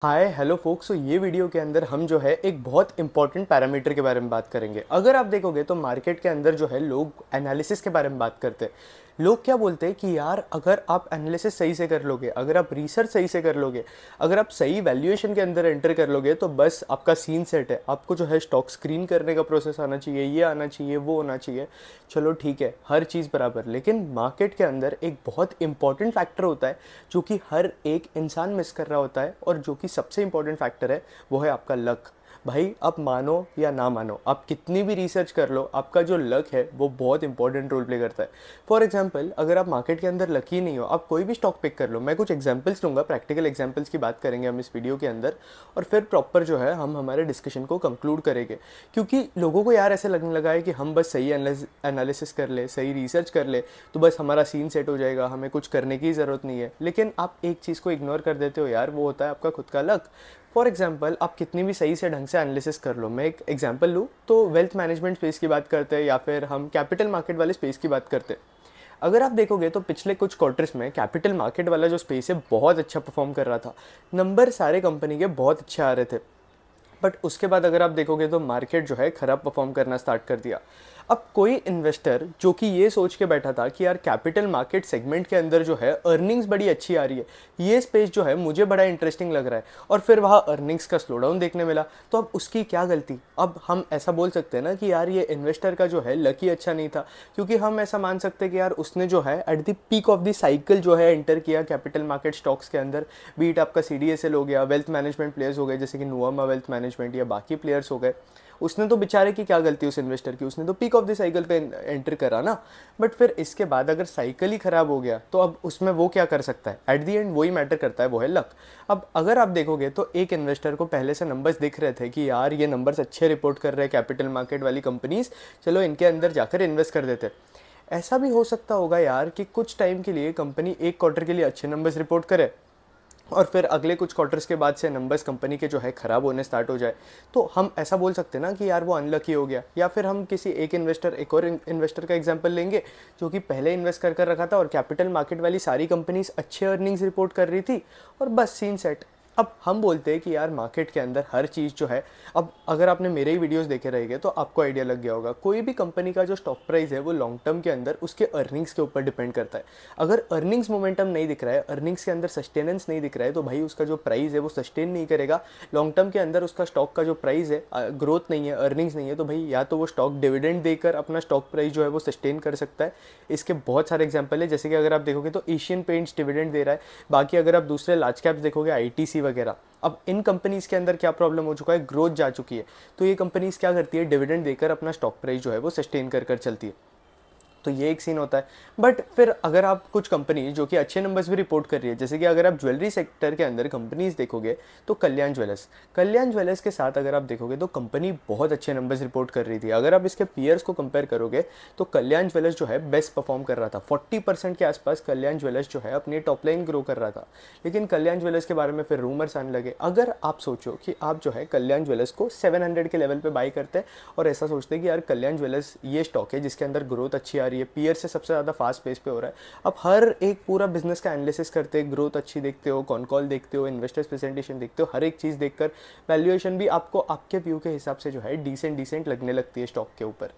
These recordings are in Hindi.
Hi hello focus. तो ये वीडियो के अंदर हम जो है एक बहुत इंपॉर्टेंट पैरामीटर के बारे में बात करेंगे। अगर आप देखोगे तो मार्केट के अंदर जो है लोग एनालिसिस के बारे में बात करते हैं। लोग क्या बोलते हैं कि यार अगर आप एनालिसिस सही से कर लोगे, अगर आप रिसर्च सही से कर लोगे, अगर आप सही वैल्यूएशन के अंदर एंटर कर लोगे तो बस आपका सीन सेट है। आपको जो है स्टॉक स्क्रीन करने का प्रोसेस आना चाहिए, ये आना चाहिए, वो होना चाहिए। चलो ठीक है, हर चीज़ बराबर, लेकिन मार्केट के अंदर एक बहुत इंपॉर्टेंट फैक्टर होता है जो कि हर एक इंसान मिस कर रहा होता है, और जो कि सबसे इंपॉर्टेंट फैक्टर है वो है आपका लक। भाई आप मानो या ना मानो, आप कितनी भी रिसर्च कर लो, आपका जो लक है वो बहुत इंपॉर्टेंट रोल प्ले करता है। फॉर एग्जांपल, अगर आप मार्केट के अंदर लकी नहीं हो, आप कोई भी स्टॉक पिक कर लो। मैं कुछ एग्जांपल्स दूंगा, प्रैक्टिकल एग्जांपल्स की बात करेंगे हम इस वीडियो के अंदर, और फिर प्रॉपर जो है हम हमारे डिस्कशन को कंक्लूड करेंगे। क्योंकि लोगों को यार ऐसे लगने लगा है कि हम बस सही एनालिसिस कर ले, सही रिसर्च कर ले तो बस हमारा सीन सेट हो जाएगा, हमें कुछ करने की ज़रूरत नहीं है। लेकिन आप एक चीज़ को इग्नोर कर देते हो यार, वो होता है आपका खुद का लक। फॉर एग्जाम्पल, आप कितनी भी सही से ढंग से एनालिसिस कर लो, मैं एक एग्जाम्पल लूँ तो वेल्थ मैनेजमेंट स्पेस की बात करते हैं या फिर हम कैपिटल मार्केट वाले स्पेस की बात करते हैं। अगर आप देखोगे तो पिछले कुछ क्वार्टर्स में कैपिटल मार्केट वाला जो स्पेस है बहुत अच्छा परफॉर्म कर रहा था। नंबर सारे कंपनी के बहुत अच्छे आ रहे थे। बट उसके बाद अगर आप देखोगे तो मार्केट जो है खराब परफॉर्म करना स्टार्ट कर दिया। अब कोई इन्वेस्टर जो कि ये सोच के बैठा था कि यार कैपिटल मार्केट सेगमेंट के अंदर जो है अर्निंग्स बड़ी अच्छी आ रही है, ये स्पेस जो है मुझे बड़ा इंटरेस्टिंग लग रहा है, और फिर वहाँ अर्निंग्स का स्लो डाउन देखने मिला, तो अब उसकी क्या गलती। अब हम ऐसा बोल सकते हैं ना कि यार ये इन्वेस्टर का जो है लक ही अच्छा नहीं था, क्योंकि हम ऐसा मान सकते हैं कि यार उसने जो है at the peak of the cycle जो है एंटर किया कैपिटल मार्केट स्टॉक्स के अंदर। बीट आपका CDSL हो गया, वेल्थ मैनेजमेंट प्लेयर्स हो गए जैसे कि नुवामा वेल्थ मैनेजमेंट या बाकी प्लेयर्स हो गए। उसने तो बेचारे की क्या गलती उस इन्वेस्टर की, उसने तो पीक ऑफ द साइकिल पे एंटर करा ना। बट फिर इसके बाद अगर साइकिल ही खराब हो गया तो अब उसमें वो क्या कर सकता है, एट द एंड वही मैटर करता है, वो है लक। अब अगर आप देखोगे तो एक इन्वेस्टर को पहले से नंबर्स दिख रहे थे कि यार ये नंबर्स अच्छे रिपोर्ट कर रहे हैं कैपिटल मार्केट वाली कंपनीज, चलो इनके अंदर जाकर इन्वेस्ट कर देते। ऐसा भी हो सकता होगा यार कि कुछ टाइम के लिए कंपनी एक क्वार्टर के लिए अच्छे नंबर्स रिपोर्ट करे और फिर अगले कुछ क्वार्टर्स के बाद से नंबर्स कंपनी के जो है ख़राब होने स्टार्ट हो जाए, तो हम ऐसा बोल सकते हैं ना कि यार वो अनलकी हो गया। या फिर हम किसी एक और इन्वेस्टर का एग्जांपल लेंगे जो कि पहले इन्वेस्ट कर रखा था और कैपिटल मार्केट वाली सारी कंपनीज अच्छे अर्निंग्स रिपोर्ट कर रही थी, और बस सीन सेट। अब हम बोलते हैं कि यार मार्केट के अंदर हर चीज़ जो है, अब अगर आपने मेरे ही वीडियोस देखे रहेंगे तो आपको आइडिया लग गया होगा, कोई भी कंपनी का जो स्टॉक प्राइस है वो लॉन्ग टर्म के अंदर उसके अर्निंग्स के ऊपर डिपेंड करता है। अगर अर्निंग्स मोमेंटम नहीं दिख रहा है, अर्निंग्स के अंदर सस्टेनेंस नहीं दिख रहा है, तो भाई उसका जो प्राइस है वो सस्टेन नहीं करेगा लॉन्ग टर्म के अंदर। उसका स्टॉक का जो प्राइस है, ग्रोथ नहीं है, अर्निंग्स नहीं है, तो भाई या तो वो स्टॉक डिविडेंड देकर अपना स्टॉक प्राइस जो है वो सस्टेन कर सकता है। इसके बहुत सारे एग्जाम्पल है, जैसे कि अगर आप देखोगे तो एशियन पेंट्स डिविडेंड दे रहा है। बाकी अगर आप दूसरे लार्ज कैप्स देखोगे, ITC वगैरह, अब इन कंपनीज के अंदर क्या प्रॉब्लम हो चुका है, ग्रोथ जा चुकी है, तो ये कंपनीज क्या करती है, डिविडेंड देकर अपना स्टॉक प्राइस जो है वो सस्टेन कर चलती है। तो ये एक सीन होता है। बट फिर अगर आप कुछ कंपनी जो कि अच्छे नंबर्स भी रिपोर्ट कर रही है, जैसे कि अगर आप ज्वेलरी सेक्टर के अंदर कंपनीज देखोगे तो कल्याण ज्वेलर्स के साथ अगर आप देखोगे तो कंपनी बहुत अच्छे नंबर्स रिपोर्ट कर रही थी। अगर आप इसके पीयर्स को कंपेयर करोगे तो कल्याण ज्वेलर्स जो है बेस्ट परफॉर्म कर रहा था। 40% के आसपास कल्याण ज्वेलर्स जो है अपनी टॉप लाइन ग्रो कर रहा था। लेकिन कल्याण ज्वेलर्स के बारे में फिर रूमर्स आने लगे। अगर आप सोचो कि आप जो है कल्याण ज्वेलर्स को 700 के लेवल पे बाई करते हैं और ऐसा सोचते हैं कि यार कल्याण ज्वेलर्स ये स्टॉक है जिसके अंदर ग्रोथ अच्छी आ रही है, पीयर से सबसे ज़्यादा फास्ट पेस पे हो रहा है। अब हर एक पूरा बिजनेस का एनालिसिस करते हैं, ग्रोथ अच्छी देखते हो, कॉन कॉल देखते हो, इन्वेस्टर्स प्रेजेंटेशन देखते हो, हर एक चीज़ देखकर वैल्यूएशन भी आपको आपके व्यू के हिसाब से जो है डिसेंट लगने लगती है स्टॉक के ऊपर।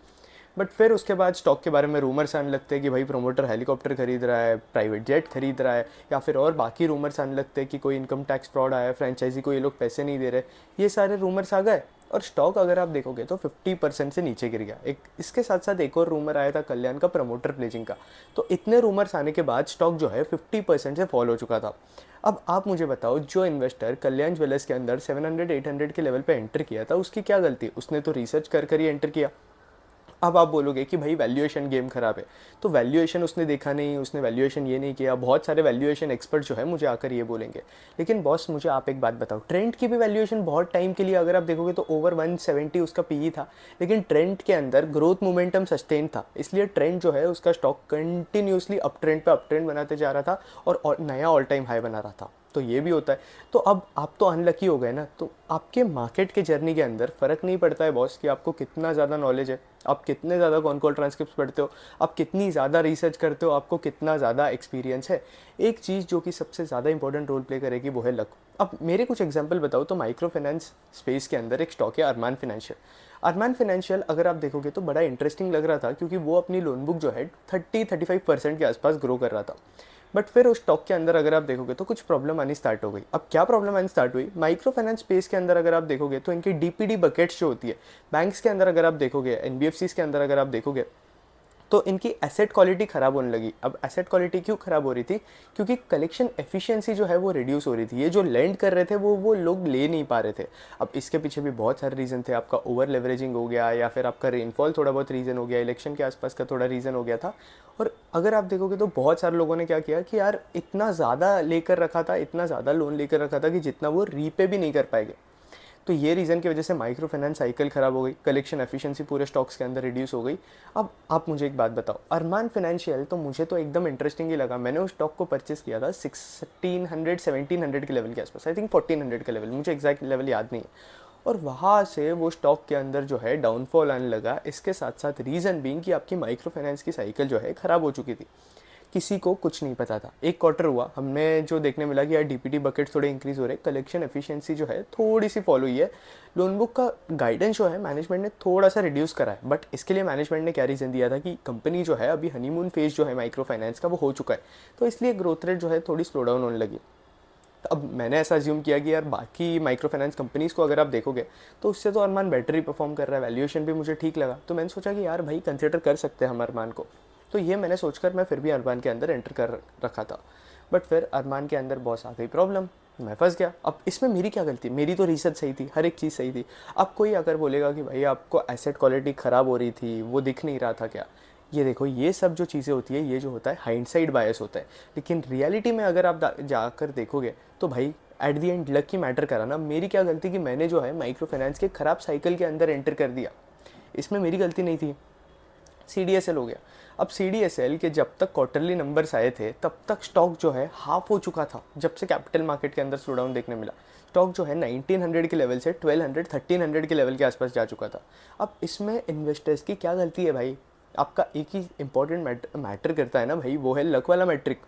बट फिर उसके बाद स्टॉक के बारे में रूमर्स आने लगते हैं कि भाई प्रोमोटर हेलीकॉप्टर खरीद रहा है, प्राइवेट जेट खरीद रहा है, या फिर और बाकी रूमर्स आने लगते हैं कि कोई इनकम टैक्स फ्रॉड आया है, फ्रेंचाइजी को ये लोग पैसे नहीं दे रहे। ये सारे रूमर्स आ गए और स्टॉक अगर आप देखोगे तो 50% से नीचे गिर गया। एक इसके साथ साथ एक और रूमर आया था कल्याण का प्रमोटर प्लेजिंग का। तो इतने रूमर्स आने के बाद स्टॉक जो है 50% से फॉल हो चुका था। अब आप मुझे बताओ, जो इन्वेस्टर कल्याण ज्वेलर्स के अंदर 700-800 के लेवल पे एंटर किया था उसकी क्या गलती, उसने तो रिसर्च कर ही एंटर किया। अब आप बोलोगे कि भाई वैल्यूएशन गेम खराब है, तो वैल्यूएशन उसने देखा नहीं, उसने वैल्यूएशन ये नहीं किया। बहुत सारे वैल्यूएशन एक्सपर्ट जो है मुझे आकर ये बोलेंगे। लेकिन बॉस मुझे आप एक बात बताओ, ट्रेंड की भी वैल्यूएशन बहुत टाइम के लिए अगर आप देखोगे तो ओवर 170 उसका पीई था, लेकिन ट्रेंड के अंदर ग्रोथ मोमेंटम सस्टेन था, इसलिए ट्रेंड जो है उसका स्टॉक कंटिन्यूसली अप ट्रेंड पे अप ट्रेंड बनाते जा रहा था और नया ऑल टाइम हाई बना रहा था। तो ये भी होता है। तो अब आप तो अनलकी हो गए ना, तो आपके मार्केट के जर्नी के अंदर फ़र्क नहीं पड़ता है बॉस कि आपको कितना ज़्यादा नॉलेज है, आप कितने ज़्यादा कॉन कॉल ट्रांसक्रिप्ट पढ़ते हो, आप कितनी ज़्यादा रिसर्च करते हो, आपको कितना ज़्यादा एक्सपीरियंस है। एक चीज़ जो कि सबसे ज़्यादा इंपॉर्टेंट रोल प्ले करेगी वो है लक। अब मेरे कुछ एग्जांपल बताओ तो माइक्रो फाइनेंस स्पेस के अंदर एक स्टॉक है अरमान फाइनेंशियल। अरमान फाइनेंशियल अगर आप देखोगे तो बड़ा इंटरेस्टिंग लग रहा था, क्योंकि वो अपनी लोन बुक जो है 30-35% के आसपास ग्रो कर रहा था। बट फिर उस स्टॉक के अंदर अगर आप देखोगे तो कुछ प्रॉब्लम आनी स्टार्ट हो गई। अब क्या प्रॉब्लम आनी स्टार्ट हुई, माइक्रो फाइनेंस स्पेस के अंदर अगर आप देखोगे तो इनकी डीपीडी बकेट्स जो होती है बैंक्स के अंदर, अगर आप देखोगे एनबीएफसीज के अंदर अगर आप देखोगे तो इनकी एसेट क्वालिटी ख़राब होने लगी। अब एसेट क्वालिटी क्यों ख़राब हो रही थी, क्योंकि कलेक्शन एफिशिएंसी जो है वो रिड्यूस हो रही थी। ये जो लैंड कर रहे थे वो लोग ले नहीं पा रहे थे। अब इसके पीछे भी बहुत सारे रीज़न थे, आपका ओवर लेवरेजिंग हो गया, या फिर आपका रेनफॉल थोड़ा बहुत रीज़न हो गया, इलेक्शन के आसपास का थोड़ा रीज़न हो गया था। और अगर आप देखोगे तो बहुत सारे लोगों ने क्या किया कि यार इतना ज़्यादा लेकर रखा था, इतना ज़्यादा लोन लेकर रखा था कि जितना वो रीपे भी नहीं कर पाएंगे। तो ये रीज़न की वजह से माइक्रो फाइनेंस साइकिल ख़राब हो गई, कलेक्शन एफिशिएंसी पूरे स्टॉक्स के अंदर रिड्यूस हो गई। अब आप मुझे एक बात बताओ, अरमान फाइनेंशियल तो मुझे तो एकदम इंटरेस्टिंग ही लगा। मैंने उस स्टॉक को परचेस किया था 1600-1700 के लेवल के आसपास, आई थिंक 1400 के लेवल, मुझे एग्जैक्ट लेवल याद नहीं है। और वहाँ से वो स्टॉक के अंदर जो है डाउनफॉल आने लगा। इसके साथ साथ रीज़न बीइंग कि आपकी माइक्रो फाइनेंस की साइकिल जो है ख़राब हो चुकी थी। किसी को कुछ नहीं पता था। एक क्वार्टर हुआ, हमने जो देखने मिला कि यार डीपीटी बकेट्स थोड़े इंक्रीज हो रहे, कलेक्शन एफिशिएंसी जो है थोड़ी सी फॉलो हुई है, लोन बुक का गाइडेंस जो है मैनेजमेंट ने थोड़ा सा रिड्यूस करा है। बट इसके लिए मैनेजमेंट ने क्या रीज़न दिया था कि कंपनी जो है अभी हनीमून फेज जो है माइक्रो फाइनेंस का वो हो चुका है, तो इसलिए ग्रोथ रेट जो है थोड़ी स्लो डाउन होने लगी। तो अब मैंने ऐसा अज्यूम किया कि यार बाकी माइक्रो फाइनेंस कंपनीज़ को अगर आप देखोगे तो उससे तो अरमान बेटर ही परफॉर्म कर रहा है, वैल्यूएशन भी मुझे ठीक लगा, तो मैंने सोचा कि यार भाई कंसिडर कर सकते हैं हम अरमान को। तो ये मैंने सोचकर मैं फिर भी अरमान के अंदर एंटर कर रखा था। बट फिर अरमान के अंदर बहुत आ गई प्रॉब्लम, मैं फंस गया। अब इसमें मेरी क्या गलती, मेरी तो रिसर्च सही थी, हर एक चीज़ सही थी। अब कोई अगर बोलेगा कि भाई आपको एसेट क्वालिटी ख़राब हो रही थी, वो दिख नहीं रहा था क्या, ये देखो ये सब जो चीज़ें होती है, ये जो होता है हाइंडसाइड बायस होता है। लेकिन रियलिटी में अगर आप जाकर देखोगे तो भाई at the and luck he matter करा ना। मेरी क्या गलती कि मैंने जो है माइक्रो फाइनेंस के ख़राब साइकिल के अंदर एंटर कर दिया, इसमें मेरी गलती नहीं थी। CDSL हो गया। अब CDSL के जब तक क्वार्टरली नंबर्स आए थे तब तक स्टॉक जो है हाफ हो चुका था। जब से कैपिटल मार्केट के अंदर स्लो डाउन देखने मिला, स्टॉक जो है 1900 के लेवल से 1200-1300 के लेवल के आसपास जा चुका था। अब इसमें इन्वेस्टर्स की क्या गलती है भाई, आपका एक ही इंपॉर्टेंट मैटर करता है ना भाई, वो है लक वाला मैट्रिक।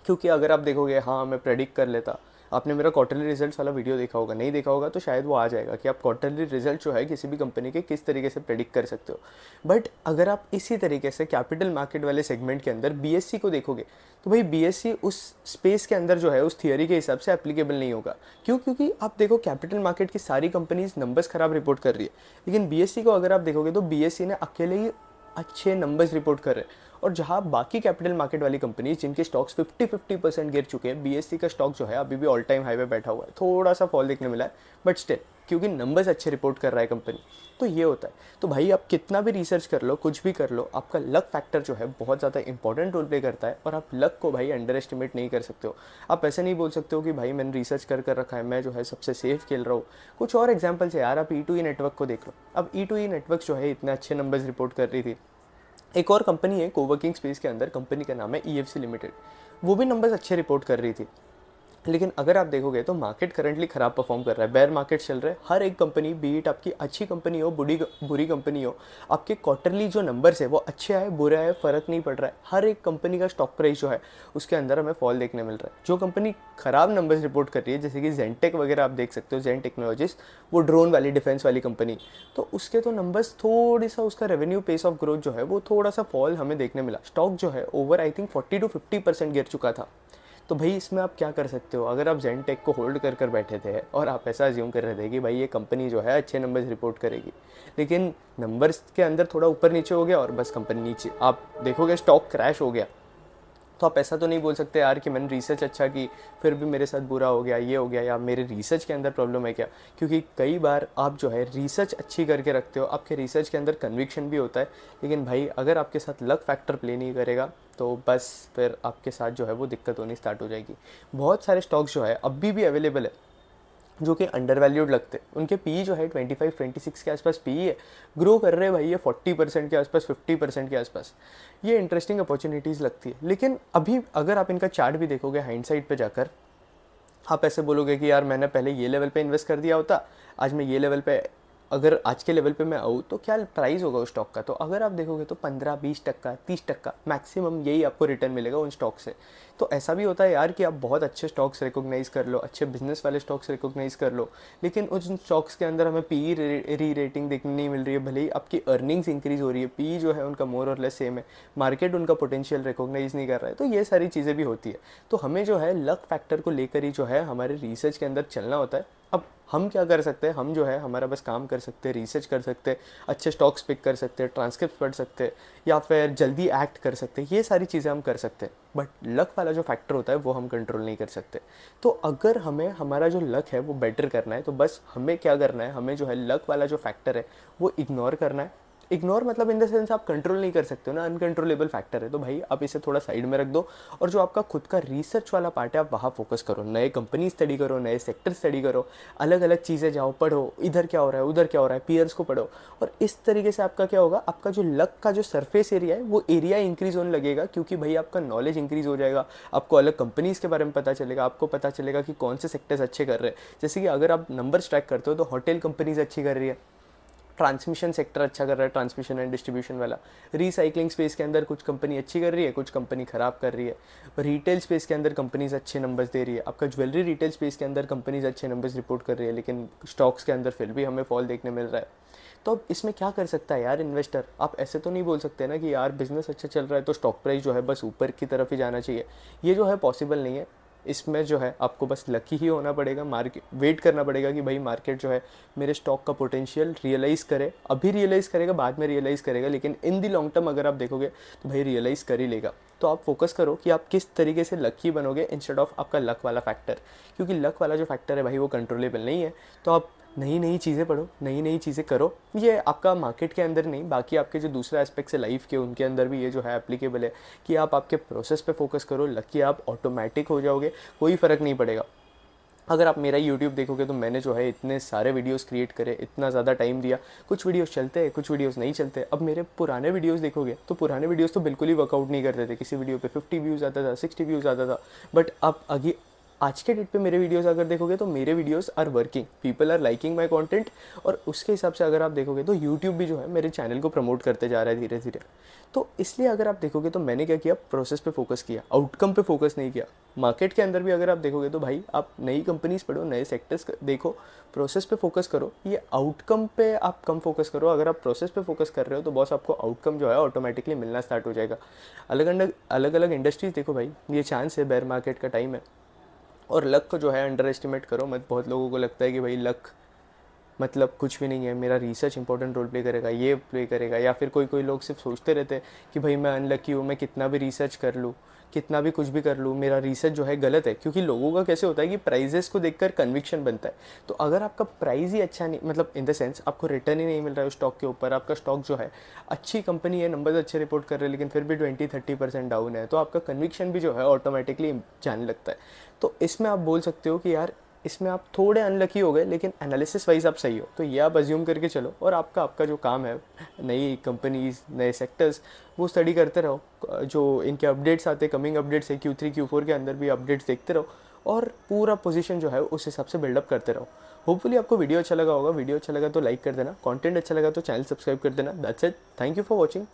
क्योंकि अगर आप देखोगे, हाँ मैं प्रेडिक्ट कर लेता, आपने मेरा क्वार्टरली रिजल्ट्स वाला वीडियो देखा होगा, नहीं देखा होगा तो शायद वो आ जाएगा कि आप क्वार्टरली रिजल्ट जो है किसी भी कंपनी के किस तरीके से प्रेडिक्ट कर सकते हो। बट अगर आप इसी तरीके से कैपिटल मार्केट वाले सेगमेंट के अंदर BSE को देखोगे तो भाई BSE उस स्पेस के अंदर जो है उस थियरी के हिसाब से एप्लीकेबल नहीं होगा। क्यों? क्योंकि आप देखो कैपिटल मार्केट की सारी कंपनीज नंबर्स खराब रिपोर्ट कर रही है, लेकिन BSE को अगर आप देखोगे तो BSE ने अकेले ही अच्छे नंबर्स रिपोर्ट कर रहे हैं। और जहां बाकी कैपिटल मार्केट वाली कंपनी जिनके स्टॉक्स 50% गिर चुके हैं, BSE का स्टॉक जो है अभी भी ऑल टाइम हाई पे बैठा हुआ है, थोड़ा सा फॉल देखने मिला है बट स्टिल, क्योंकि नंबर्स अच्छे रिपोर्ट कर रहा है कंपनी। तो ये होता है। तो भाई आप कितना भी रिसर्च कर लो, कुछ भी कर लो, आपका लक फैक्टर जो है बहुत ज़्यादा इंपॉर्टेंट रोल प्ले करता है। और आप लक को भाई अंडर एस्टिमेट नहीं कर सकते हो। आप ऐसे नहीं बोल सकते हो कि भाई मैंने रिसर्च कर रखा है, मैं जो है सबसे सेफ खेल रहा हूँ। कुछ और एग्जाम्पल्स है यार, आप E2E नेटवर्क को देख लो। अब E2E नेटवर्क जो है इतने अच्छे नंबर्स रिपोर्ट कर रही थी। एक और कंपनी है कोवर्किंग स्पेस के अंदर, कंपनी का नाम है EFC लिमिटेड, वो भी नंबर्स अच्छे रिपोर्ट कर रही थी। लेकिन अगर आप देखोगे तो मार्केट करंटली ख़राब परफॉर्म कर रहा है, बेयर मार्केट चल रहा है। हर एक कंपनी, बीट आपकी अच्छी कंपनी हो बुरी कंपनी हो, आपके क्वार्टरली जो नंबर्स है वो अच्छे आए बुरे आए फ़र्क नहीं पड़ रहा है। हर एक कंपनी का स्टॉक प्राइस जो है उसके अंदर हमें फॉल देखने मिल रहा है। जो कंपनी ख़राब नंबर्स रिपोर्ट कर रही है, जैसे कि जेनटेक वगैरह आप देख सकते हो, जेन टेक्नोलॉजीज, वो ड्रोन वाली डिफेंस वाली कंपनी, तो उसके तो नंबर्स थोड़ी सा, उसका रेवेन्यू पेस ऑफ ग्रोथ जो है वो थोड़ा सा फॉल हमें देखने मिला। स्टॉक जो है ओवर आई थिंक 40-50% गिर चुका था। तो भाई इसमें आप क्या कर सकते हो, अगर आप जेनटेक को होल्ड कर बैठे थे और आप ऐसा अज्यूम कर रहे थे कि भाई ये कंपनी जो है अच्छे नंबर्स रिपोर्ट करेगी, लेकिन नंबर्स के अंदर थोड़ा ऊपर नीचे हो गया और बस कंपनी नीचे, आप देखोगे स्टॉक क्रैश हो गया, तो आप ऐसा तो नहीं बोल सकते यार कि मैंने रिसर्च अच्छा की फिर भी मेरे साथ बुरा हो गया, ये हो गया, या मेरे रिसर्च के अंदर प्रॉब्लम है क्या। क्योंकि कई बार आप जो है रिसर्च अच्छी करके रखते हो, आपके रिसर्च के अंदर कन्विक्शन भी होता है, लेकिन भाई अगर आपके साथ लक फैक्टर प्ले नहीं करेगा तो बस फिर आपके साथ जो है वो दिक्कत होनी स्टार्ट हो जाएगी। बहुत सारे स्टॉक्स जो है अभी भी अवेलेबल है जो कि अंडर वैल्यूड लगते हैं, उनके पी जो है 25-26 के आसपास पी है, ग्रो कर रहे हैं भाई ये 40% के आसपास, 50% के आसपास। ये इंटरेस्टिंग अपॉर्चुनिटीज़ लगती है। लेकिन अभी अगर आप इनका चार्ट भी देखोगे हाइंडसाइड पे जाकर, आप ऐसे बोलोगे कि यार मैंने पहले ये लेवल पे इन्वेस्ट कर दिया होता, आज मैं ये लेवल पे, अगर आज के लेवल पे मैं आऊँ तो क्या प्राइस होगा उस स्टॉक का। तो अगर आप देखोगे तो 15-20%, 30% मैक्सिमम यही आपको रिटर्न मिलेगा उन स्टॉक से। तो ऐसा भी होता है यार कि आप बहुत अच्छे स्टॉक्स रिकॉग्नाइज़ कर लो, अच्छे बिजनेस वाले स्टॉक्स रिकॉग्नाइज़ कर लो, लेकिन उन स्टॉक्स के अंदर हमें पी री रेटिंग देखने नहीं मिल रही है। भले ही आपकी अर्निंग्स इंक्रीज हो रही है, पी जो है उनका मोर और लेस सेम है, मार्केट उनका पोटेंशियल रिकॉग्नाइज नहीं कर रहा है। तो ये सारी चीज़ें भी होती है। तो हमें जो है लक फैक्टर को लेकर ही जो है हमारे रिसर्च के अंदर चलना होता है। अब हम क्या कर सकते हैं, हम जो है हमारा बस काम कर सकते हैं, रिसर्च कर सकते हैं, अच्छे स्टॉक्स पिक कर सकते हैं, ट्रांसक्रिप्ट पढ़ सकते हैं, या फिर जल्दी एक्ट कर सकते हैं। ये सारी चीज़ें हम कर सकते हैं, बट लक वाला जो फैक्टर होता है वो हम कंट्रोल नहीं कर सकते। तो अगर हमें हमारा जो लक है वो बेटर करना है, तो बस हमें क्या करना है, हमें जो है लक वाला जो फैक्टर है वो इग्नोर करना है। इग्नोर मतलब इन द सेंस आप कंट्रोल नहीं कर सकते हो ना, अनकंट्रोलेबल फैक्टर है, तो भाई आप इसे थोड़ा साइड में रख दो और जो आपका खुद का रिसर्च वाला पार्ट है आप वहाँ फोकस करो। नए कंपनी स्टडी करो, नए सेक्टर स्टडी करो, अलग अलग चीज़ें जाओ, पढ़ो, इधर क्या हो रहा है, उधर क्या हो रहा है, पीयर्स को पढ़ो। और इस तरीके से आपका क्या होगा, आपका जो लक का जो सरफेस एरिया है वो एरिया इंक्रीज होने लगेगा, क्योंकि भाई आपका नॉलेज इंक्रीज हो जाएगा, आपको अलग कंपनीज़ के बारे में पता चलेगा, आपको पता चलेगा कि कौन से सेक्टर्स अच्छे कर रहे हैं। जैसे कि अगर आप नंबर्स ट्रैक करते हो तो होटल कंपनीज अच्छी कर रही है, ट्रांसमिशन सेक्टर अच्छा कर रहा है, ट्रांसमिशन एंड डिस्ट्रीब्यूशन वाला, रिसाइकलिंग स्पेस के अंदर कुछ कंपनी अच्छी कर रही है, कुछ कंपनी ख़राब कर रही है, रिटेल स्पेस के अंदर कंपनीज अच्छे नंबर्स दे रही है, आपका ज्वेलरी रिटेल स्पेस के अंदर कंपनीज अच्छे नंबर्स रिपोर्ट कर रही है, लेकिन स्टॉक्स के अंदर फिर भी हमें फॉल देखने मिल रहा है। तो अब इसमें क्या कर सकता है यार इन्वेस्टर, आप ऐसे तो नहीं बोल सकते ना कि यार बिजनेस अच्छा चल रहा है तो स्टॉक प्राइस जो है बस ऊपर की तरफ ही जाना चाहिए। ये जो है पॉसिबल नहीं है। इसमें जो है आपको बस लकी ही होना पड़ेगा, मार्केट वेट करना पड़ेगा कि भाई मार्केट जो है मेरे स्टॉक का पोटेंशियल रियलाइज़ करे। अभी रियलाइज़ करेगा, बाद में रियलाइज़ करेगा, लेकिन इन दी लॉन्ग टर्म अगर आप देखोगे तो भाई रियलाइज़ कर ही लेगा। तो आप फोकस करो कि आप किस तरीके से लकी बनोगे इंस्टेड ऑफ आपका लक वाला फैक्टर, क्योंकि लक वाला जो फैक्टर है भाई वो कंट्रोलेबल नहीं है। तो आप नई नई चीज़ें पढ़ो, नई नई चीज़ें करो। ये आपका मार्केट के अंदर नहीं, बाकी आपके जो दूसरे एस्पेक्ट्स है लाइफ के उनके अंदर भी ये जो है एप्लीकेबल है कि आप आपके प्रोसेस पे फोकस करो, लकी आप ऑटोमेटिक हो जाओगे, कोई फ़र्क नहीं पड़ेगा। अगर आप मेरा यूट्यूब देखोगे तो मैंने जो है इतने सारे वीडियोस क्रिएट करे, इतना ज़्यादा टाइम दिया, कुछ वीडियोस चलते हैं, कुछ वीडियोस नहीं चलते। अब मेरे पुराने वीडियोस देखोगे तो पुराने वीडियोस तो बिल्कुल ही वर्कआउट नहीं करते थे, किसी वीडियो पे 50 व्यूज़ आता था, 60 व्यूज़ आता था। बट अब अभी आज के डेट पे मेरे वीडियोस अगर देखोगे तो मेरे videos are working, people are liking my content. और उसके हिसाब से अगर आप देखोगे तो यूट्यूब भी जो है मेरे चैनल को प्रमोट करते जा रहा है धीरे धीरे। तो इसलिए अगर आप देखोगे तो मैंने क्या किया, प्रोसेस पे फोकस किया, आउटकम पे फोकस नहीं किया। मार्केट के अंदर भी अगर आप देखोगे तो भाई आप नई कंपनीज पढ़ो, नए सेक्टर्स देखो, प्रोसेस पे फोकस करो, ये आउटकम पे आप कम फोकस करो। अगर आप प्रोसेस पे फोकस कर रहे हो तो बॉस आपको आउटकम जो है ऑटोमेटिकली मिलना स्टार्ट हो जाएगा। अलग अलग इंडस्ट्रीज देखो भाई, ये चांस है, बेयर मार्केट का टाइम है। और लक को जो है अंडर एस्टिमेट करो मत। बहुत लोगों को लगता है कि भाई लक मतलब कुछ भी नहीं है, मेरा रिसर्च इंपॉर्टेंट रोल प्ले करेगा, ये प्ले करेगा। या फिर कोई कोई लोग सिर्फ सोचते रहते हैं कि भाई मैं अनलकी हूँ, मैं कितना भी रिसर्च कर लूँ, कितना भी कुछ भी कर लूँ, मेरा रिसर्च जो है गलत है। क्योंकि लोगों का कैसे होता है कि प्राइजेस को देखकर कन्विक्शन बनता है। तो अगर आपका प्राइस ही अच्छा नहीं, मतलब इन द सेंस आपको रिटर्न ही नहीं मिल रहा है उस स्टॉक के ऊपर, आपका स्टॉक जो है अच्छी कंपनी है, नंबर्स अच्छे रिपोर्ट कर रहे हैं, लेकिन फिर भी 20-30% डाउन है, तो आपका कन्विक्शन भी जो है ऑटोमेटिकली जाने लगता है। तो इसमें आप बोल सकते हो कि यार इसमें आप थोड़े अनलकी हो गए, लेकिन एनालिसिस वाइज आप सही हो। तो ये आप अज्यूम करके चलो और आपका जो काम है, नई कंपनीज, नए सेक्टर्स, वो स्टडी करते रहो। जो इनके अपडेट्स आते, कमिंग अपडेट्स है Q3 Q4 के अंदर भी अपडेट्स देखते रहो और पूरा पोजीशन जो है उस हिसाब से बिल्डअप करते रहो। होपफुली आपको वीडियो अच्छा लगा होगा। वीडियो अच्छा लगा तो लाइक कर देना, कंटेंट अच्छा लगा तो चैनल सब्सक्राइब कर देना। That's it, thank you for watching.